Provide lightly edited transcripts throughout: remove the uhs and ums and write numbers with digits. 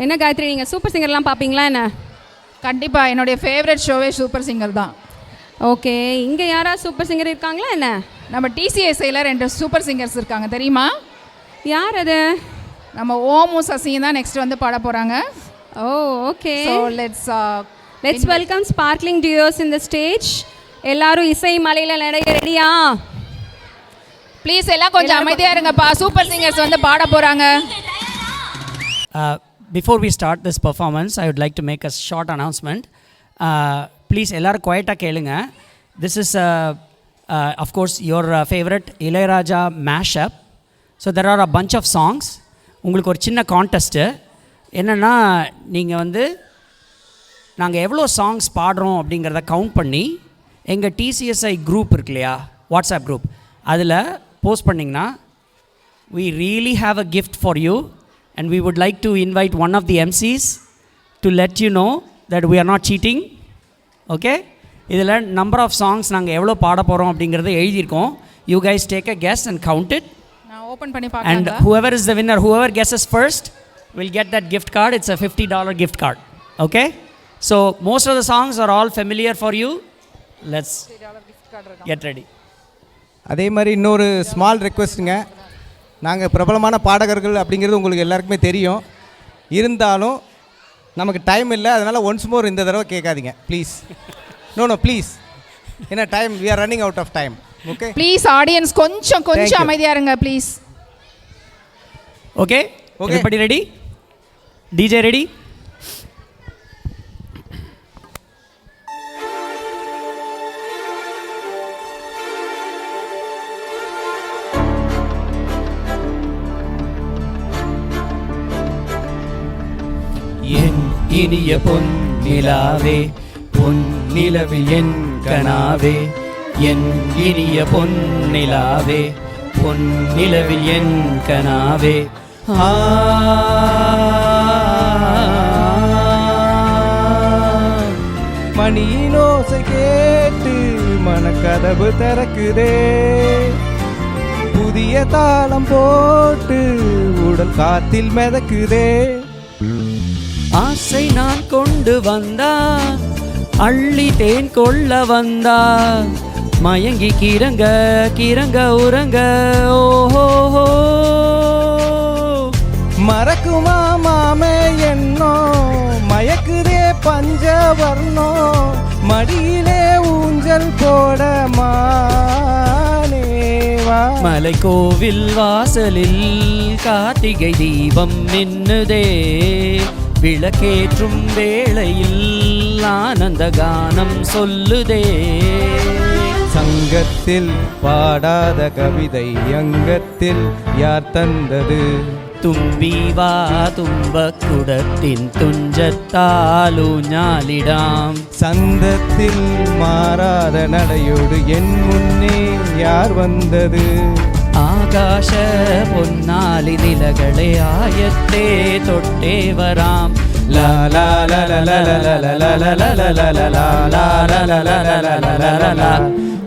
என்ன காயத்ரி, நீங்கள் சூப்பர் சிங்கர்லாம் பார்ப்பீங்களா என்ன? கண்டிப்பாக என்னுடைய ஃபேவரட் ஷோவே சூப்பர் சிங்கர் தான். ஓகே, இங்கே யாராவது சூப்பர் சிங்கர் இருக்காங்களா என்ன? நம்ம டிசிஎஸ்ஐயில் 2 சூப்பர் சிங்கர்ஸ் இருக்காங்க, தெரியுமா? யார் அது? நம்ம ஓமும் சசியும் தான் நெக்ஸ்ட் வந்து பாட போகிறாங்க. Oh okay, so let's welcome sparkling duos in the stage. எல்லாரும் இசை மலையில் நடைய ரெடியா? ப்ளீஸ் எல்லாம் கொஞ்சம் அமைதியாக இருங்கப்பா, சூப்பர் சிங்கர்ஸ் வந்து பாட போகிறாங்க. Before we start this performance, I would like to make a short announcement. Please, எல்லாரும் குவைட்டாக கேளுங்க. This is, of course, your favorite Ilayaraja mashup. So there are a bunch of songs. உங்களுக்கு ஒரு சின்ன contest என்னென்னா, நீங்கள் வந்து நாங்கள் எவ்வளோ சாங்ஸ் பாடுறோம் அப்படிங்கிறத கவுண்ட் பண்ணி எங்கள் டிசிஎஸ்ஐ குரூப் இருக்கு இல்லையா, வாட்ஸ்அப் குரூப், அதில் போஸ்ட் பண்ணிங்கன்னா we really have a gift for you and we would like to invite one of the MCs to let you know that we are not cheating. Okay, இதில் number of songs நாங்கள் எவ்வளோ பாட போகிறோம் அப்படிங்கிறத எழுதியிருக்கோம். You guys take a guess and count it. நான் open பண்ணி and பார்க்கறேன். whoever is the winner, whoever guesses first will get that gift card. It's a $50 gift card. Okay, so most of the songs are all familiar for you. Let's get ready. அதே மாதிரி இன்னொரு small ரெக்வெஸ்ட்டுங்க. நாங்கள் பிரபலமான பாடகர்கள் அப்படிங்கிறது உங்களுக்கு எல்லாருக்குமே தெரியும். இருந்தாலும் நமக்கு டைம் இல்லை, அதனால் ஒன்ஸ் மோர் இந்த தடவை கேட்காதீங்க ப்ளீஸ். நோ ப்ளீஸ், ஏன்னா time, we are running out of time. Okay please audience கொஞ்சம் அமைதியாக இருங்க please. Okay, everybody ready? DJ ready? என் இனிய பொன்னிலாவே, பொன்னிலவில் என் கனாவே, என் இனிய பொன்னிலாவே, பொன்னிலவில் என் கனாவே. மணியின் ஓசை கேட்டு மனக்கதவு திறக்குதே, புதிய தாளம் போட்டு உடல் காத்தில் மிதக்குதே. ஆசை நான் கொண்டு வந்தா, அள்ளி தேன் கொள்ள வந்தா, மயங்கி கிறங்க கிறங்க உறங்க. ஓஹோ, மறக்குமா மாமே என்னோ, மயக்குதே பஞ்சவர்ணோ, மடியிலே ஊஞ்சல் போட மானேவா. மலை கோவில் வாசலில் கார்த்திகை தீபம் மின்னுதே, விளக்கேற்றும் வேளையில் ஆனந்த கானம் சொல்லுதே. சங்கத்தில் பாடாத கவிதை அங்கத்தில் யார் தந்தது? தும்பி வா தும்பக்குடத்தின் துஞ்சத்தாலூஞாலிடாம். சந்தத்தில் மாறாத நடையோடு என் முன்னே யார் வந்தது? ஆகாஷ பொன்னாலி நிலகளை ஆயத்தே தொட்டே வராம். லா லா லா லா லா லா லா லா லா லா லா லா லா லா லா.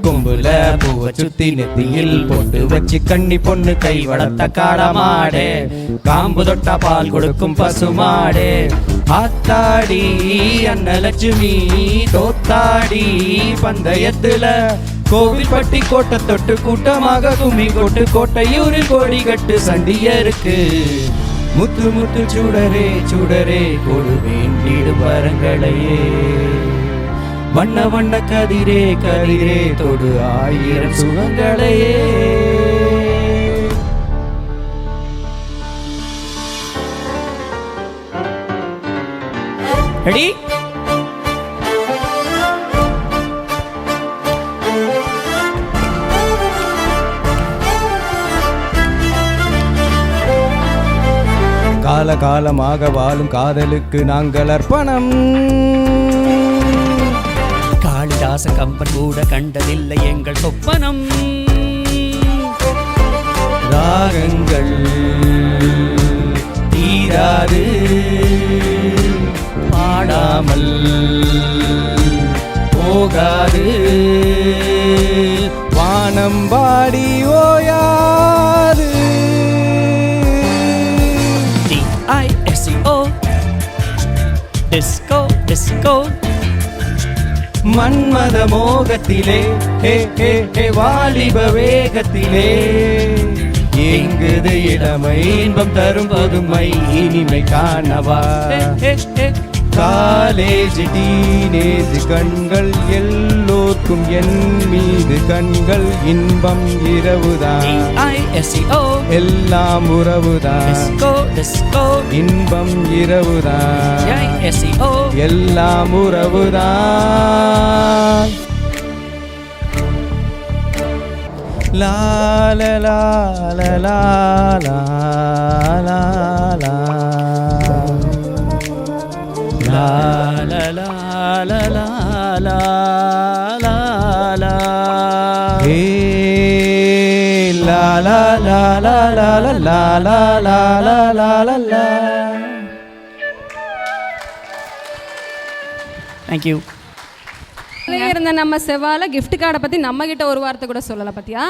கொம்புல பூவ சுத்தி நெத்தியில் போட்டு வச்சு கண்ணி பொண்ணு கை வளர்த்த காளமாடே, காம்பு தொட்டா பால் கொடுக்கும் பசுமாடே. ஆத்தாடி அன்னலட்சுமி தோத்தாடி பந்தயத்துல, கோவில்பட்டி கோட்டை தொட்டு கூட்டமாக கும்மி கொட்டு, கோட்டையூரில் கோடி கட்டு சண்டியருக்கு. முத்து முத்து சுடரே சுடரே கொடு வேண்டிடு வரங்களையே, வண்ண வண்ண கதிரே கதிரே தொடு 1000 சுகங்களையே. ரெடி? காலகாலமாக வாழும் காதலுக்கு நாங்கள் அர்ப்பணம். காளிதாச கம்பன் கூட கண்டதில்லை எங்கள் சொப்பனம். ராகங்கள் தீராது பாடாமல் போகாது, வானம்பாடி ஓயாது. DISCO go. மன்மத மோகத்திலே ஹே ஹே ஹே வாலிப வேகத்திலே எங்குது இளமை இன்பம் தரும் பொதுமை இனிமை காணவா Hey, hey. காலேஜ் டீனேஜ் கண்கள் எல்லோர்க்கும் என் மீது கண்கள் இன்பம் இரவுதான் D-I-S-C-O. எல்லாம் உறவுதான் Disco, disco. இன்பம் இரவுதான் D-I-S-C-O. எல்லாம் உறவுதான் லா லா லா லா லா லா லா லா La la la la la la la la. Hey, la la la la la la la la la la la la la. Thank you. இருந்த நம்ம செவ்வால gift கார்டை பற்றி நம்மக்கிட்ட ஒரு வார்த்தை கூட சொல்லலை பார்த்தியா?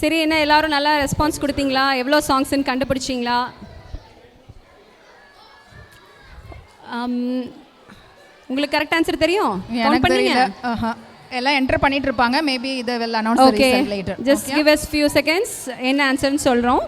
சரி, என்ன எல்லாரும் நல்லா ரெஸ்பான்ஸ் கொடுத்தீங்களா? எவ்வளோ சாங்ஸ்ன்னு கண்டுபிடிச்சிங்களா? உங்களுக்கு கரெக்ட் ஆன்சர் தெரியும்? எனக்கு தெரியல. எல்லாம் என்டர் பண்ணிட்டு இருப்பாங்க. மேபி இதை will announce the Okay, result later. just give us few seconds. என்ன ஆன்சர்னு சொல்கிறோம்.